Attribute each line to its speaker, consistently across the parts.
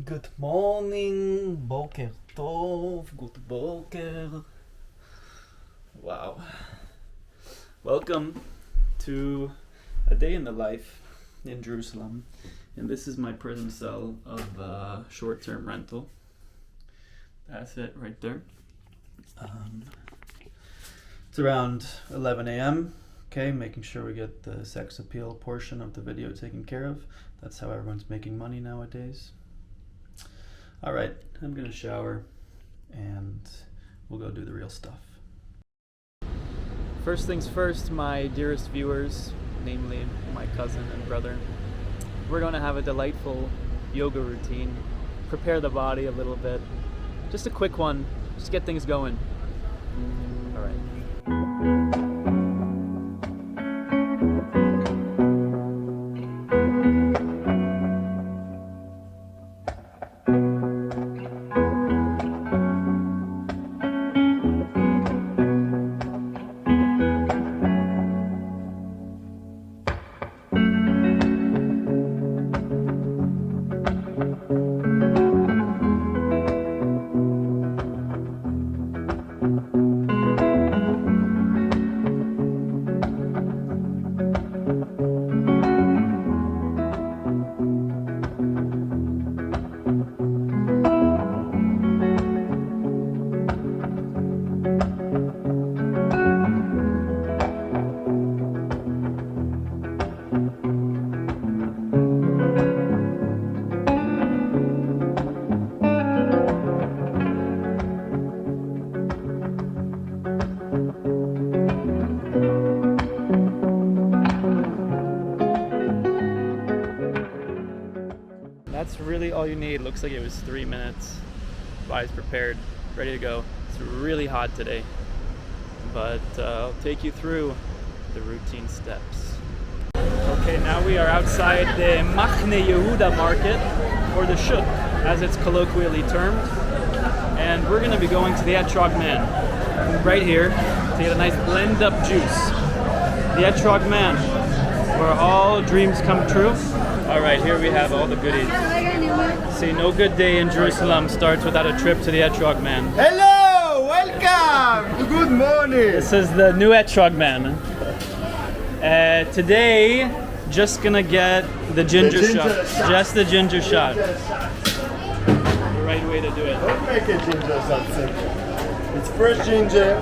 Speaker 1: Good morning, boker tov, good boker. Wow. Welcome to a day in the life in Jerusalem. And this is my prison cell of short-term rental. That's it right there. It's around 11 a.m. Okay, making sure we get the sex appeal portion of the video taken care of. That's how everyone's making money nowadays. All right, I'm gonna shower and we'll go do the real stuff. First things first, my dearest viewers, namely my cousin and brother, we're gonna have a delightful yoga routine, prepare the body a little bit. Just a quick one, just to get things going. All right. That's really all you need. Looks like it was 3 minutes. Body's prepared, ready to go. It's really hot today, but I'll take you through the routine steps. Okay, now we are outside the Machne Yehuda market, or the Shuk, as it's colloquially termed, and we're going to be going to the Etrog Man right here to get a nice blend up juice. The Etrog Man, where all dreams come true. All right, here we have all the goodies. See, no good day in Jerusalem starts without a trip to the Etrog Man.
Speaker 2: Hello, welcome. Good morning.
Speaker 1: This is the new Etrog Man. Today, just gonna get the ginger shot. Just the ginger shot. The right way to do it.
Speaker 2: Don't make a ginger shot simple. It's fresh ginger,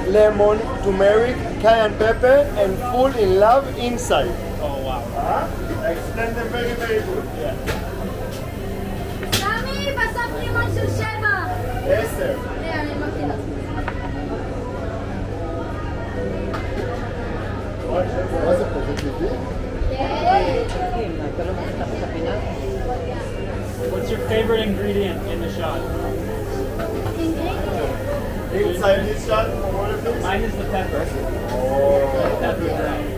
Speaker 2: lemon, turmeric, cayenne pepper, and full in love inside.
Speaker 1: Oh wow.
Speaker 2: I explain them very, very good.
Speaker 1: Yeah.
Speaker 3: סמי, בסוף לימון של 7.
Speaker 2: 10.
Speaker 3: אני אמרתי לך.
Speaker 2: מה זה פה? זה טבעי?
Speaker 1: What's your favorite ingredient in the shot?
Speaker 2: Inside this shot, what is this?
Speaker 1: Mine is the pepper.
Speaker 2: Oh.
Speaker 1: Pepper brine.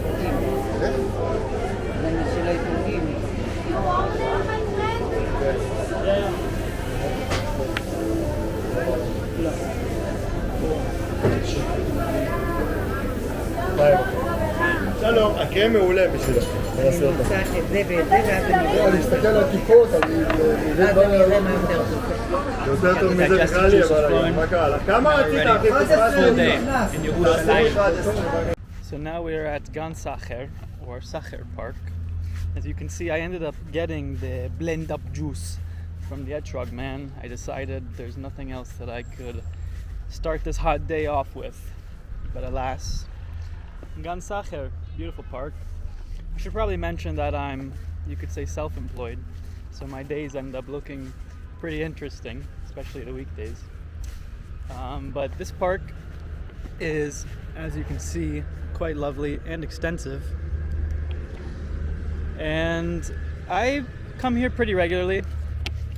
Speaker 3: You want it, my friend?
Speaker 1: Yeah.
Speaker 2: שלום, הקרם מעולה בשבילך.
Speaker 4: אני רוצה את זה ואת זה ואז אני
Speaker 2: אני מסתכל על טיפות, יותר טוב מזה נראה לי, אבל מה קרה לה? כמה רצית אחי?
Speaker 1: So now we're at Gan Sacher, or Sacher Park. As you can see, I ended up getting the blend up juice from the Etrog Man. I decided there's nothing else that I could start this hot day off with. But alas, Gan Sacher, beautiful park. I should probably mention that I'm, you could say, self-employed. So my days end up looking pretty interesting, especially the weekdays. But this park is, as you can see, quite lovely and extensive. And I come here pretty regularly.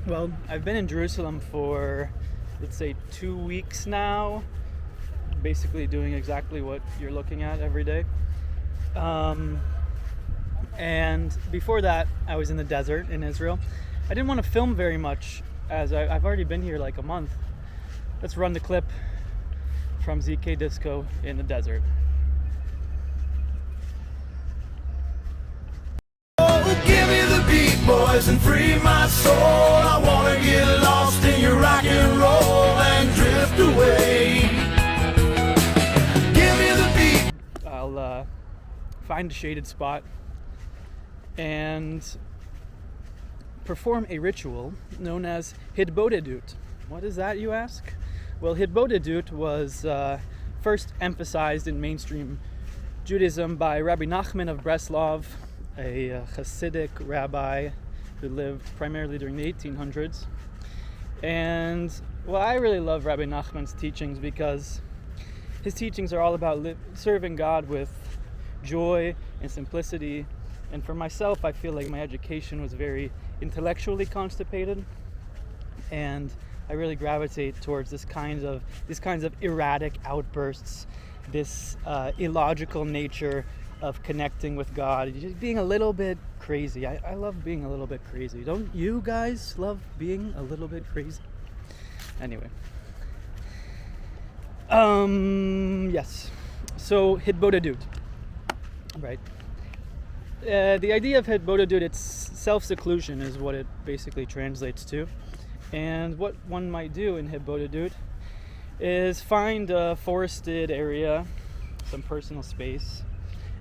Speaker 1: Well, I've been in Jerusalem for, let's say, 2 weeks now, basically doing exactly what you're looking at every day. And before that, I was in the desert in Israel. I didn't want to film very much, as I've already been here like a month. Let's run the clip from ZK Disco in the desert.
Speaker 5: Give me the beat. boys and free my soul. I wanna get lost in your rock and roll and drift away. Give me the beat.
Speaker 1: I'll find a shaded spot and perform a ritual known as Hidbodedut. What is that, you ask? Well, Hidbodedut was first emphasized in mainstream Judaism by Rabbi Nachman of Breslov, a Hasidic rabbi who lived primarily during the 1800s. And well, I really love Rabbi Nachman's teachings because his teachings are all about serving God with joy and simplicity. And for myself, I feel like my education was very intellectually constipated, and I really gravitate towards these kinds of erratic outbursts, this illogical nature of connecting with God, just being a little bit crazy. I love being a little bit crazy. Don't you guys love being a little bit crazy? Anyway. Yes. So Hidbodedut. Right. The idea of Hidbodedut, it's self-seclusion is what it basically translates to. And what one might do in Hidbodedut is find a forested area, some personal space,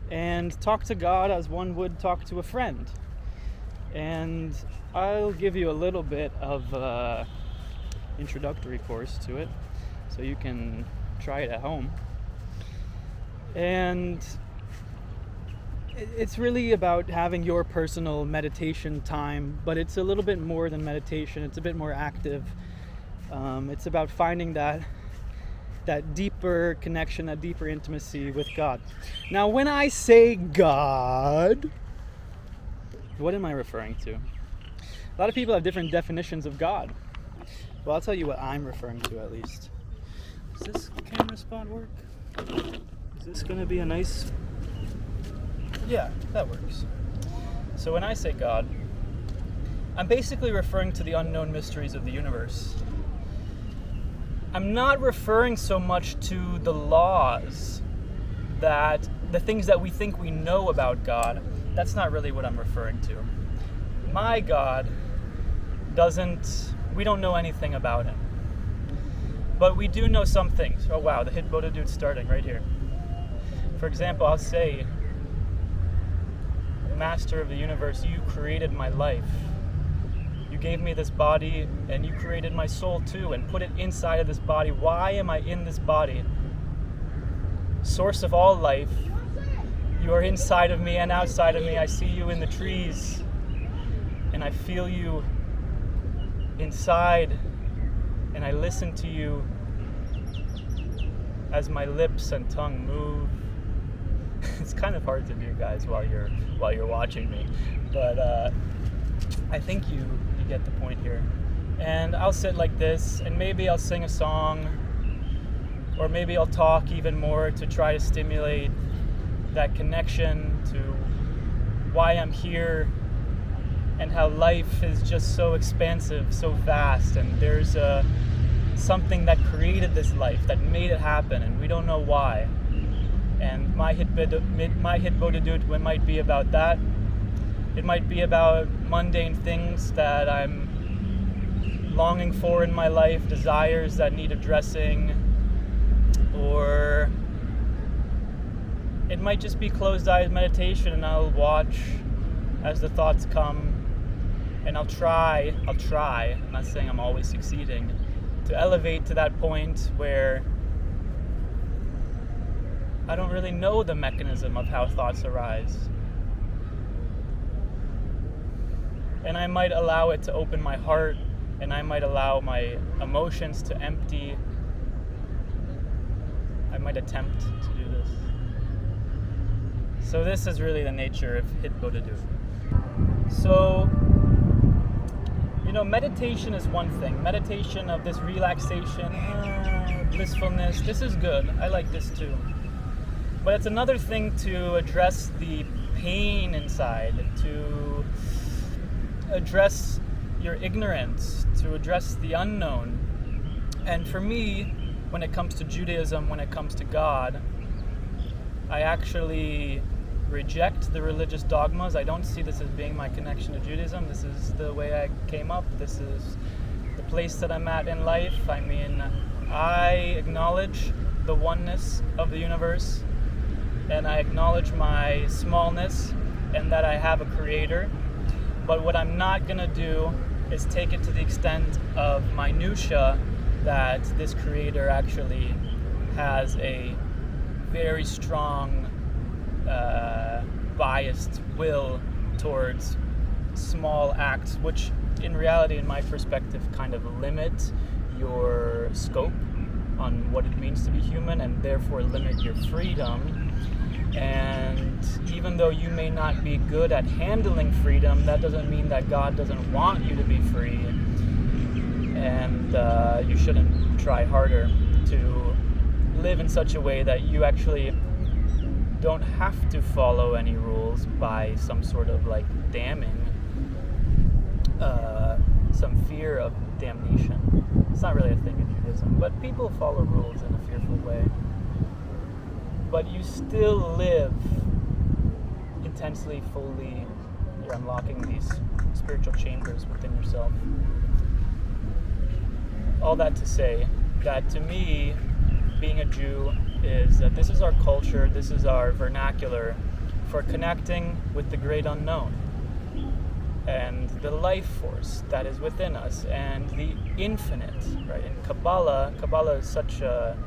Speaker 1: and talk to God as one would talk to a friend. And I'll give you a little bit of introductory course to it, so you can try it at home. And it's really about having your personal meditation time, but it's a little bit more than meditation. It's a bit more active. It's about finding that deeper connection, that deeper intimacy with God. Now, when I say God, what am I referring to? A lot of people have different definitions of God. Well, I'll tell you what I'm referring to, at least. Does this camera spot work? Is this going to be a nice... Yeah, that works. So when I say God, I'm basically referring to the unknown mysteries of the universe. I'm not referring so much to the laws, that the things that we think we know about God. That's not really what I'm referring to. My God we don't know anything about him. But we do know some things. Oh wow, the Hidbodedut's starting right here. For example, I'll say, Master of the universe, you created my life. You gave me this body, and you created my soul too, and put it inside of this body. Why am I in this body? Source of all life, you are inside of me and outside of me. I see you in the trees, and I feel you inside, and I listen to you as my lips and tongue move. It's kind of hard to do, guys, while you're watching me, but I think you get the point here. And I'll sit like this, and maybe I'll sing a song, or maybe I'll talk even more to try to stimulate that connection to why I'm here and how life is just so expansive, so vast, and there's something that created this life, that made it happen, and we don't know why. And my Hidbodedut might be about that. It might be about mundane things that I'm longing for in my life, desires that need addressing, or it might just be closed-eyed meditation, and I'll watch as the thoughts come, and I'll try, I'm not saying I'm always succeeding, to elevate to that point where I don't really know the mechanism of how thoughts arise. And I might allow it to open my heart, and I might allow my emotions to empty. I might attempt to do this. So this is really the nature of Hidbodedut. So, meditation is one thing. Meditation of this relaxation, blissfulness, this is good. I like this too. But it's another thing to address the pain inside, to address your ignorance, to address the unknown. And for me, when it comes to Judaism, when it comes to God, I actually reject the religious dogmas. I don't see this as being my connection to Judaism. This is the way I came up. This is the place that I'm at in life. I mean, I acknowledge the oneness of the universe, and I acknowledge my smallness and that I have a creator. But what I'm not going to do is take it to the extent of minutia that this creator actually has a very strong biased will towards small acts, which in reality, in my perspective, kind of limit your scope on what it means to be human, and therefore limit your freedom. And even though you may not be good at handling freedom, that doesn't mean that God doesn't want you to be free, and you shouldn't try harder to live in such a way that you actually don't have to follow any rules by some sort of like damning, some fear of damnation. It's not really a thing in Judaism, but people follow rules in a fearful way. But you still live intensely, fully. You're unlocking these spiritual chambers within yourself. All that to say that to me, being a Jew is that this is our culture, this is our vernacular for connecting with the great unknown and the life force that is within us and the infinite, right? In Kabbalah is such a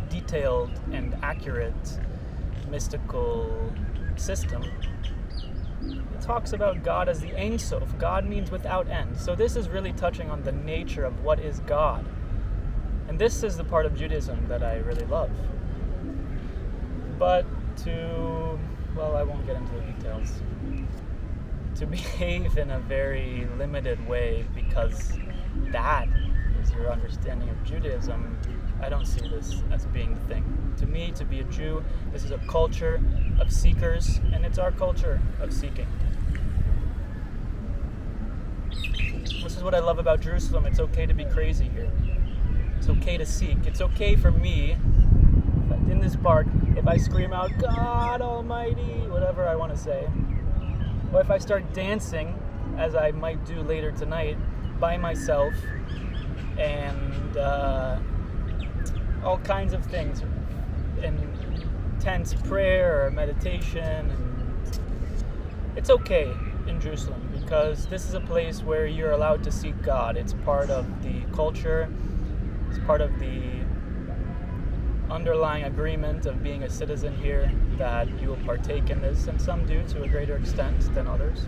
Speaker 1: detailed and accurate mystical system. It talks about God as the Ein Sof. God means without end. So this is really touching on the nature of what is God. And this is the part of Judaism that I really love. But I won't get into the details. To behave in a very limited way because that is your understanding of Judaism, I don't see this as being the thing. To me, to be a Jew, this is a culture of seekers, and it's our culture of seeking. This is what I love about Jerusalem. It's okay to be crazy here. It's okay to seek. It's okay for me, in this park, if I scream out, God Almighty, whatever I want to say, or if I start dancing, as I might do later tonight, by myself, and all kinds of things, intense prayer or meditation, and it's okay in Jerusalem because this is a place where you're allowed to seek God. It's part of the culture. It's part of the underlying agreement of being a citizen here that you will partake in this, and some do to a greater extent than others.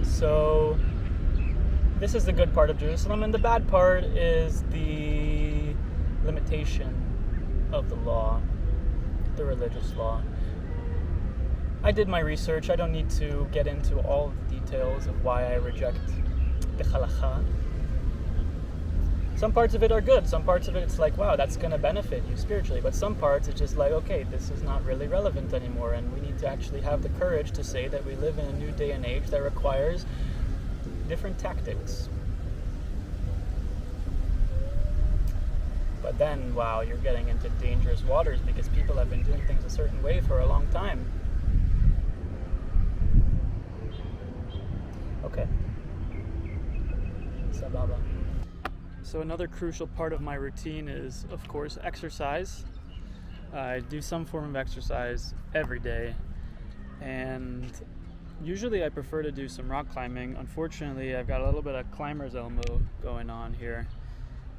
Speaker 1: So this is the good part of Jerusalem, and the bad part is the limitation of the law, the religious law. I did my research. I don't need to get into all the details of why I reject the halakha. Some parts of it are good. Some parts of it, it's like, wow, that's going to benefit you spiritually. But some parts, it's just like, okay, this is not really relevant anymore. And we need to actually have the courage to say that we live in a new day and age that requires different tactics. But then, wow, you're getting into dangerous waters because people have been doing things a certain way for a long time. Okay. Sababa. So another crucial part of my routine is, of course, exercise. I do some form of exercise every day, and usually I prefer to do some rock climbing. Unfortunately, I've got a little bit of climber's elbow going on here.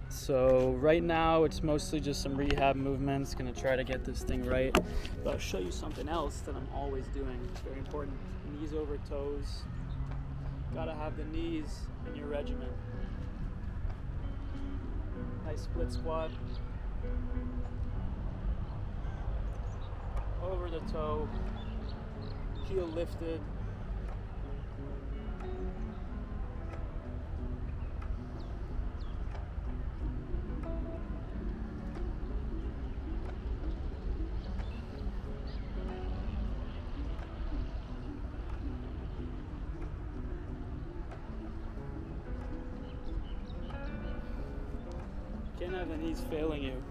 Speaker 1: So right now it's mostly just some rehab movements, gonna try to get this thing right. But I'll show you something else that I'm always doing. It's very important. Knees over toes. Gotta have the knees in your regimen. Nice split squat. Over the toe. Heel lifted. Can't have the knees failing you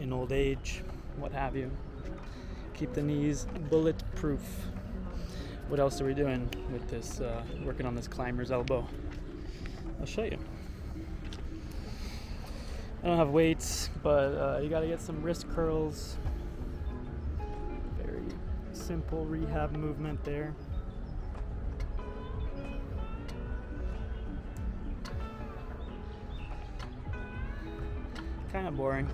Speaker 1: in old age, what have you. Keep the knees bulletproof. What else are we doing with this, working on this climber's elbow? I'll show you. I don't have weights, but you gotta get some wrist curls. Very simple rehab movement there. Kind of boring,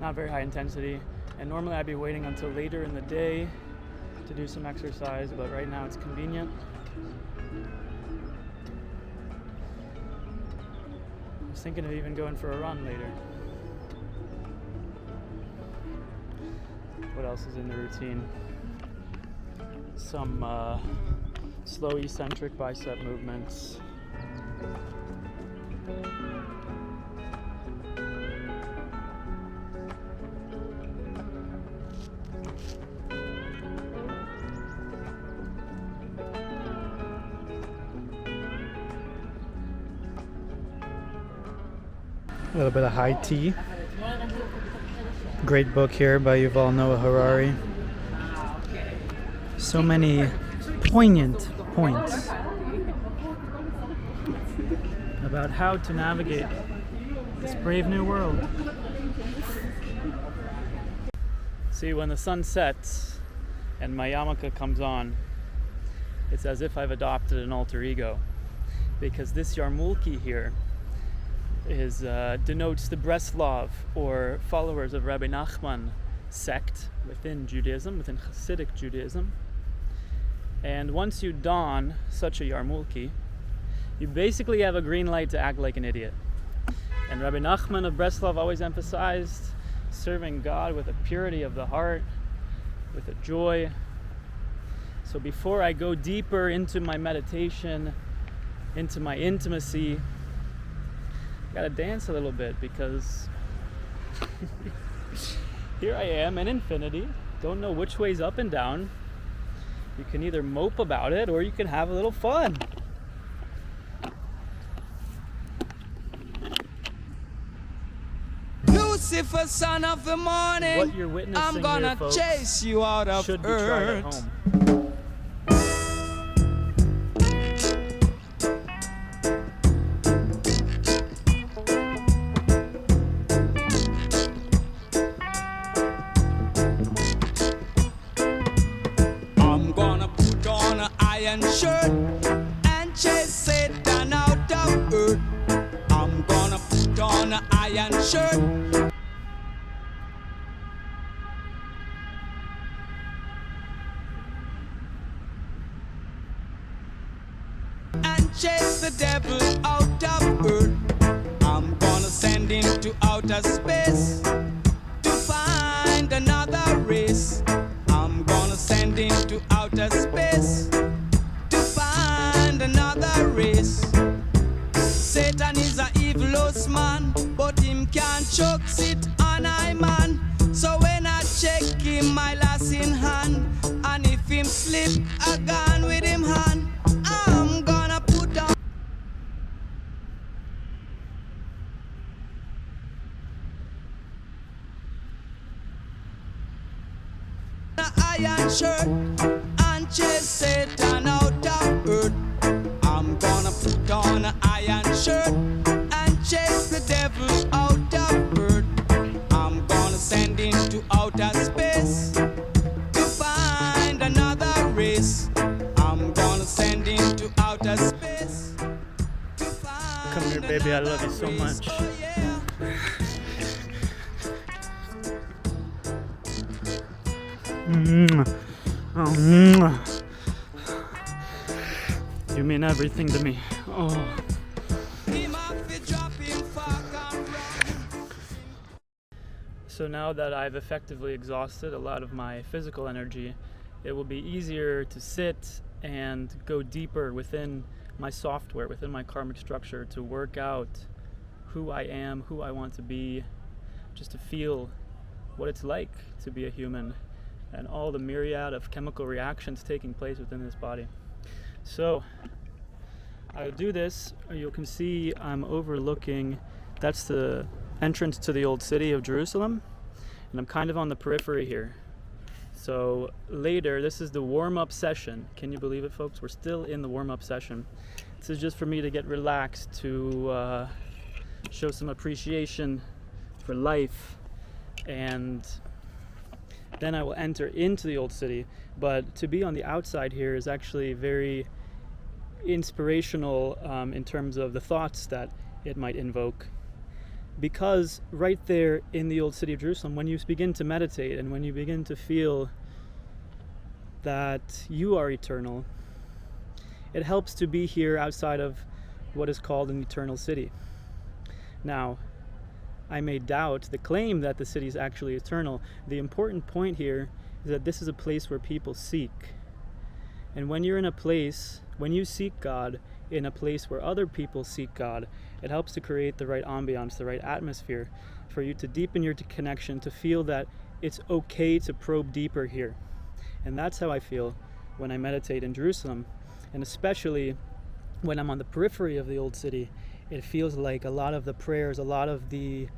Speaker 1: not very high intensity, and normally I'd be waiting until later in the day to do some exercise, but right now it's convenient. I was thinking of even going for a run later. What else is in the routine? Some slow eccentric bicep movements. A little bit of high tea. Great book here by Yuval Noah Harari. So many poignant points about how to navigate this brave new world. See, when the sun sets and my yarmulke comes on, it's as if I've adopted an alter ego, because this yarmulke here is denotes the Breslov, or followers of Rabbi Nachman sect within Judaism, within Hasidic Judaism. And once you don such a yarmulke, you basically have a green light to act like an idiot. And Rabbi Nachman of Breslov always emphasized serving God with a purity of the heart, with a joy. So before I go deeper into my meditation, into my intimacy, I gotta dance a little bit, because here I am in infinity, don't know which way's up and down. You can either mope about it or you can have a little fun.
Speaker 6: Lucifer, son of the morning,
Speaker 1: What you're witnessing
Speaker 6: I'm gonna
Speaker 1: here, folks,
Speaker 6: chase you out of
Speaker 1: should be tried at
Speaker 6: earth.
Speaker 1: home.
Speaker 6: I'm gonna put on an iron shirt and chase Satan out of earth. I'm gonna put on an iron shirt and chase the devil out of earth. I'm gonna send him to outer space to find another race. I'm gonna send him to outer space to find another race. Satan is a evilous man, but him can't choke sit on I man. So when I check him, my lass in hand, and if him slip a gun with him hand, I'm gonna put on an iron shirt and chase Satan out of earth. I'm gonna put on an iron shirt and chase the devil out of earth. I'm gonna send him to outer space to find another race. I'm gonna send him to outer space to find
Speaker 1: Come here, baby, I love you so
Speaker 6: another
Speaker 1: much.
Speaker 6: race. Oh, yeah.
Speaker 1: You mean everything to me. Oh.
Speaker 6: Him off the dropping fuck and run.
Speaker 1: So now that I've effectively exhausted a lot of my physical energy, it will be easier to sit and go deeper within my software, within my karmic structure, to work out who I am, who I want to be, just to feel what it's like to be a human and all the myriad of chemical reactions taking place within this body. So I'll do this. You can see I'm overlooking, that's the entrance to the old city of Jerusalem. and I'm kind of on the periphery here. So later, this is the warm-up session. Can you believe it, folks? We're still in the warm-up session. This is just for me to get relaxed, to show some appreciation for life, and then I will enter into the old city. But to be on the outside here is actually very inspirational in terms of the thoughts that it might invoke. Because right there in the old city of Jerusalem, when you begin to meditate and when you begin to feel that you are eternal, it helps to be here outside of what is called an eternal city. Now, I may doubt the claim that the city is actually eternal. The important point here is that this is a place where people seek. And when you're in a place, when you seek God in a place where other people seek God, it helps to create the right ambiance, the right atmosphere for you to deepen your connection, to feel that it's okay to probe deeper here. And that's how I feel when I meditate in Jerusalem. And especially when I'm on the periphery of the old city, it feels like a lot of the prayers, a lot of the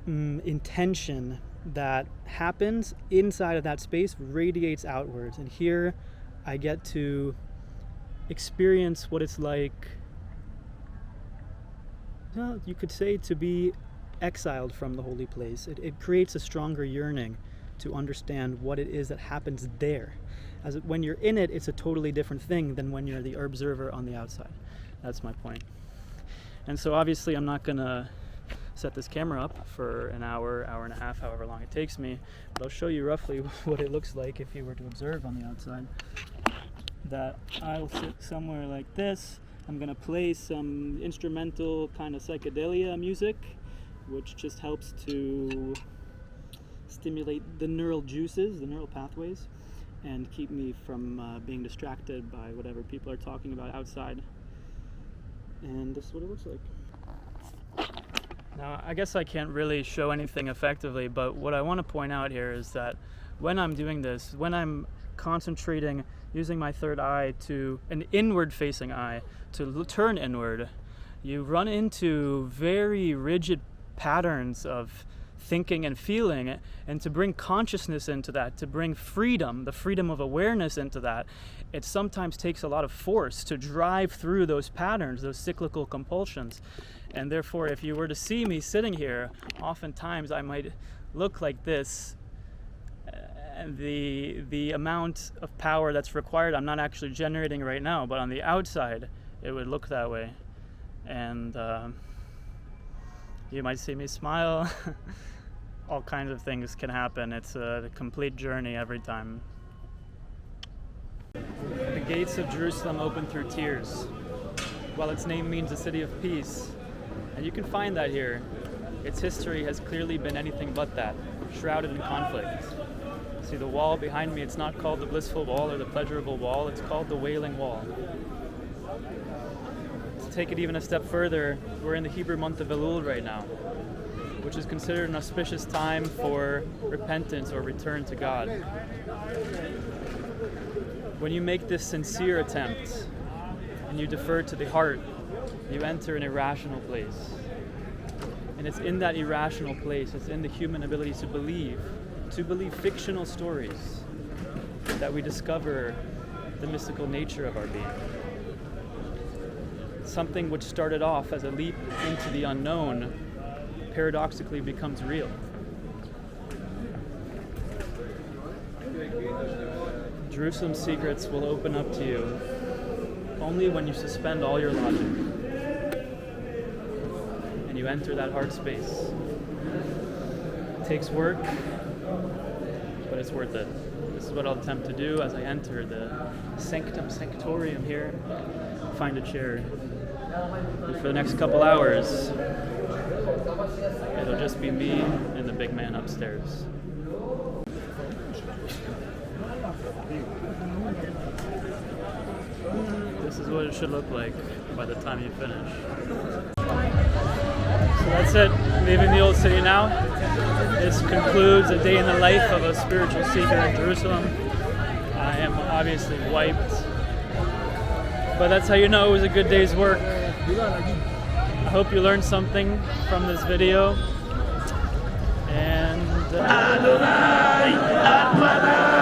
Speaker 1: intention that happens inside of that space radiates outwards. And here I get to experience what it's like, well, you could say, to be exiled from the holy place. It creates a stronger yearning to understand what it is that happens there. As when you're in it, it's a totally different thing than when you're the observer on the outside. That's my point. And so obviously I'm not gonna set this camera up for an hour, hour and a half, however long it takes me, but I'll show you roughly what it looks like if you were to observe on the outside. That I'll sit somewhere like this. I'm gonna play some instrumental kind of psychedelia music, which just helps to stimulate the neural juices, the neural pathways, and keep me from being distracted by whatever people are talking about outside. And this is what it looks like. Now, I guess I can't really show anything effectively, but what I want to point out here is that when I'm doing this, when I'm concentrating, using my third eye to an inward-facing eye to turn inward, you run into very rigid patterns of thinking and feeling, and to bring consciousness into that, to bring freedom, the freedom of awareness into that, it sometimes takes a lot of force to drive through those patterns, those cyclical compulsions. And therefore, if you were to see me sitting here, oftentimes I might look like this. And the amount of power that's required, I'm not actually generating right now, but on the outside, it would look that way. And you might see me smile. All kinds of things can happen. It's a complete journey every time. The gates of Jerusalem open through tears, while its name means a city of peace. And you can find that here. Its history has clearly been anything but that, shrouded in conflict. See the wall behind me, it's not called the blissful wall or the pleasurable wall, it's called the wailing wall. To take it even a step further, we're in the Hebrew month of Elul right now, which is considered an auspicious time for repentance or return to God. When you make this sincere attempt and you defer to the heart, you enter an irrational place. And it's in that irrational place, it's in the human ability to believe fictional stories, that we discover the mystical nature of our being. Something which started off as a leap into the unknown paradoxically becomes real. Jerusalem's secrets will open up to you only when you suspend all your logic and you enter that heart space. It takes work, but it's worth it. This is what I'll attempt to do as I enter the sanctum sanctorium here. Find a chair. And for the next couple hours, it'll just be me and the big man upstairs. This is what it should look like by the time you finish. So that's it. Leaving the old city now. This concludes a day in the life of a spiritual seeker in Jerusalem. I am obviously wiped, but that's how you know it was a good day's work. I hope you learned something from this video, And
Speaker 5: Adonai, Adonai.